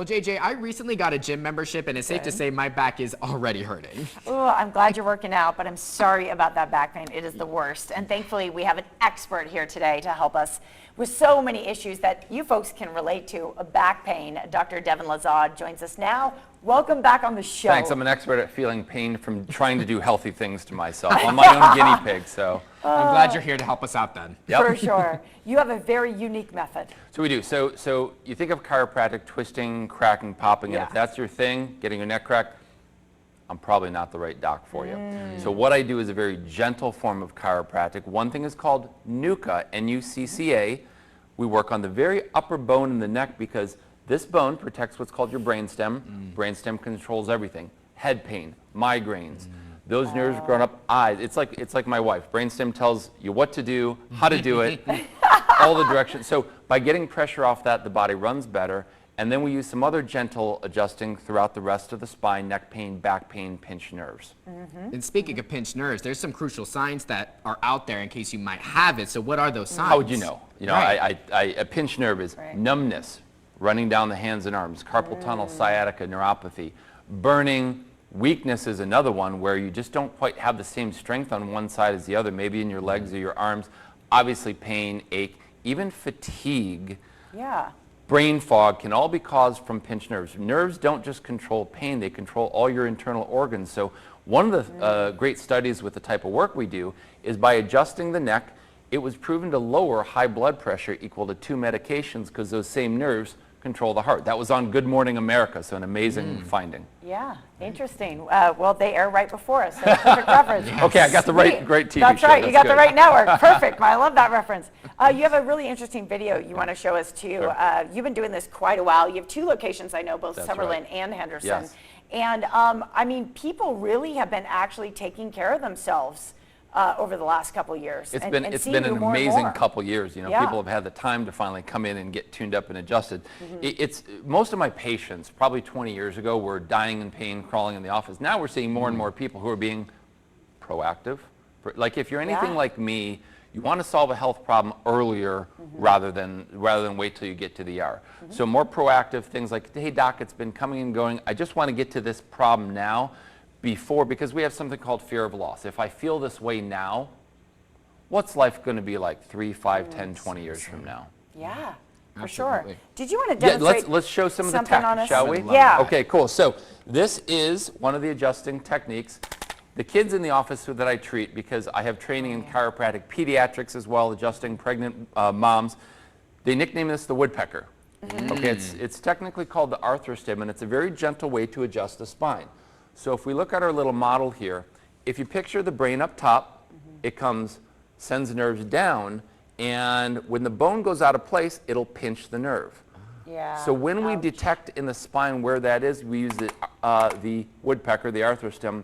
Well, JJ, I recently got a gym membership, and it's safe to say my back is already hurting. Oh, I'm glad you're working out, but I'm sorry about that back pain. It is the worst. And thankfully, we have an expert here today to help us with so many issues that you folks can relate to. Back pain. Dr. Devin Luzod joins us now. Welcome back on the show. Thanks. I'm an expert at feeling pain from trying to do healthy things to myself. I'm my own guinea pig, so. I'm glad you're here to help us out then. Yep. For sure. You have a very unique method. So we do. So you think of chiropractic, twisting, cracking, popping, and Yeah. if that's your thing, getting your neck cracked, I'm probably not the right doc for you. So what I do is a very gentle form of chiropractic. One thing is called NUCCA, N-U-C-C-A. We work on the very upper bone in the neck because this bone protects what's called your brainstem. Brainstem controls everything. Head pain, migraines, those nerves growing up, eyes. It's like my wife. Brainstem tells you what to do, how to do it, all the directions. So by getting pressure off that, the body runs better. And then we use some other gentle adjusting throughout the rest of the spine, neck pain, back pain, pinched nerves. And speaking of pinched nerves, there's some crucial signs that are out there in case you might have it. So what are those signs? How would you know? You know, Right. a pinched nerve is numbness, running down the hands and arms, carpal tunnel, sciatica, neuropathy. Burning, weakness is another one where you just don't quite have the same strength on one side as the other, maybe in your legs or your arms. Obviously pain, ache, even fatigue. Yeah. Brain fog can all be caused from pinched nerves. Nerves don't just control pain, they control all your internal organs. So one of the great studies with the type of work we do is by adjusting the neck, it was proven to lower high blood pressure equal to 2 medications because those same nerves control the heart. That was on Good Morning America, so an amazing finding. Yeah, interesting. Well, they air right before us, so perfect reference. Okay, I got the great TV That's show. right, you got the good. right network. Perfect, I love that reference. You have a really interesting video you want to show us too. Sure. You've been doing this quite a while. You have 2 locations, I know, both That's Summerlin right. and Henderson. Yes. And I mean, people really have been actually taking care of themselves over the last couple of years. It's and been seeing an you more and amazing more. couple years. You know, Yeah. people have had the time to finally come in and get tuned up and adjusted. It's most of my patients, probably 20 years ago, were dying in pain, crawling in the office. Now we're seeing more and more people who are being proactive. Like if you're anything like me, you want to solve a health problem earlier rather than wait till you get to the ER. So more proactive things like, hey doc, it's been coming and going. I just want to get to this problem now. Because we have something called fear of loss. If I feel this way now, what's life going to be like 3, 5, 10, 20 years from now? Yeah, for Absolutely. sure. Did you want to demonstrate let's show some of the something on tech, us? shall we? Yeah. Okay, cool. So this is one of the adjusting techniques. The kids in the office that I treat, because I have training in chiropractic pediatrics as well, adjusting pregnant moms, they nickname this the woodpecker. Okay, it's technically called the arthrostim, and it's a very gentle way to adjust the spine. So if we look at our little model here, if you picture the brain up top, it sends nerves down, and when the bone goes out of place, it'll pinch the nerve. Yeah. So when we detect in the spine where that is, we use the woodpecker, the arthrostim,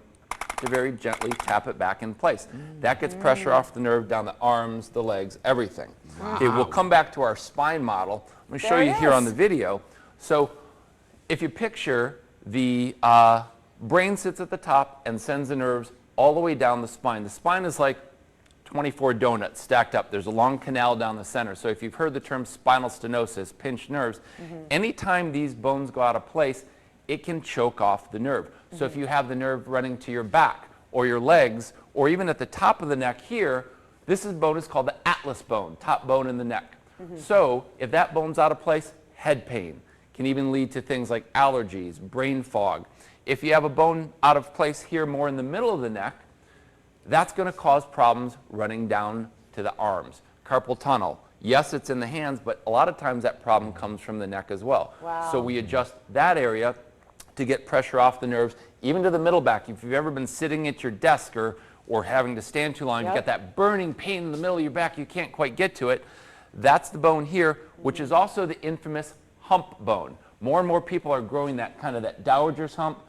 to very gently tap it back in place. That gets pressure off the nerve down the arms, the legs, everything. Okay, we'll come back to our spine model. I'm going to show There you it here on is. the video. So if you picture the brain sits at the top and sends the nerves all the way down the spine. The spine is like 24 donuts stacked up. There's a long canal down the center. So if you've heard the term spinal stenosis, pinched nerves, anytime these bones go out of place, it can choke off the nerve. So if you have the nerve running to your back or your legs or even at the top of the neck here, this bone is called the atlas bone, top bone in the neck. So if that bone's out of place, head pain can even lead to things like allergies, brain fog. If you have a bone out of place here more in the middle of the neck, that's going to cause problems running down to the arms. Carpal tunnel. Yes, it's in the hands, but a lot of times that problem comes from the neck as well. Wow. So we adjust that area to get pressure off the nerves, even to the middle back. If you've ever been sitting at your desk or having to stand too long, you get that burning pain in the middle of your back, you can't quite get to it. That's the bone here, which is also the infamous hump bone. More and more people are growing that kind of that dowager's hump.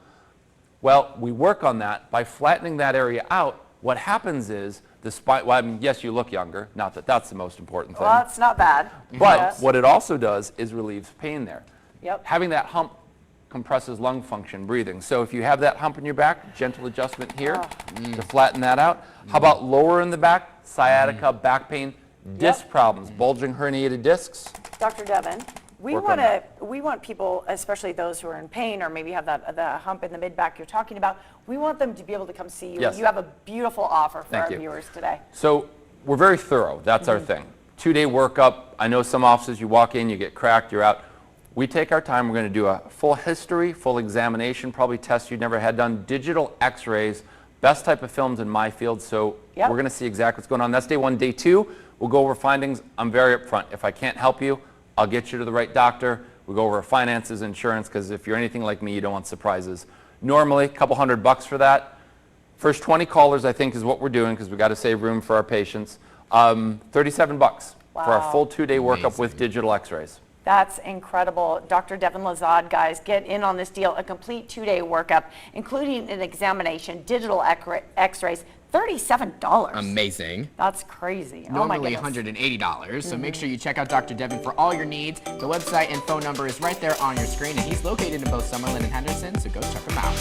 Well, we work on that by flattening that area out. What happens is the spine, well, I mean, yes, you look younger, not that that's the most important thing. Well, it's not bad. But what it also does is relieves pain there. Yep. Having that hump compresses lung function, breathing. So if you have that hump in your back, gentle adjustment here to flatten that out. How about lower in the back, sciatica, back pain, disc problems, bulging herniated discs. Dr. Devin, We work on that. we want people, especially those who are in pain or maybe have the hump in the mid back you're talking about, we want them to be able to come see you. Yes. You have a beautiful offer for Thank our you. viewers today. So we're very thorough. That's our thing. 2-day workup. I know some offices you walk in, you get cracked, you're out. We take our time. We're going to do a full history, full examination, probably tests you've never had done, digital x-rays, best type of films in my field. So Yep. we're going to see exactly what's going on. That's day 1. Day 2, we'll go over findings. I'm very upfront. If I can't help you, I'll get you to the right doctor. We go over finances, insurance, because if you're anything like me, you don't want surprises. Normally, a couple $100 for that. First 20 callers, I think, is what we're doing because we got to save room for our patients. $37 for our Wow. full 2-day workup Amazing. with digital x-rays. That's incredible. Dr. Devin Luzod, guys, get in on this deal. A complete 2-day workup, including an examination, digital x-rays, $37. Amazing. That's crazy. Oh my Normally goodness. $180. So make sure you check out Dr. Devin for all your needs. The website and phone number is right there on your screen, and he's located in both Summerlin and Henderson, so go check him out.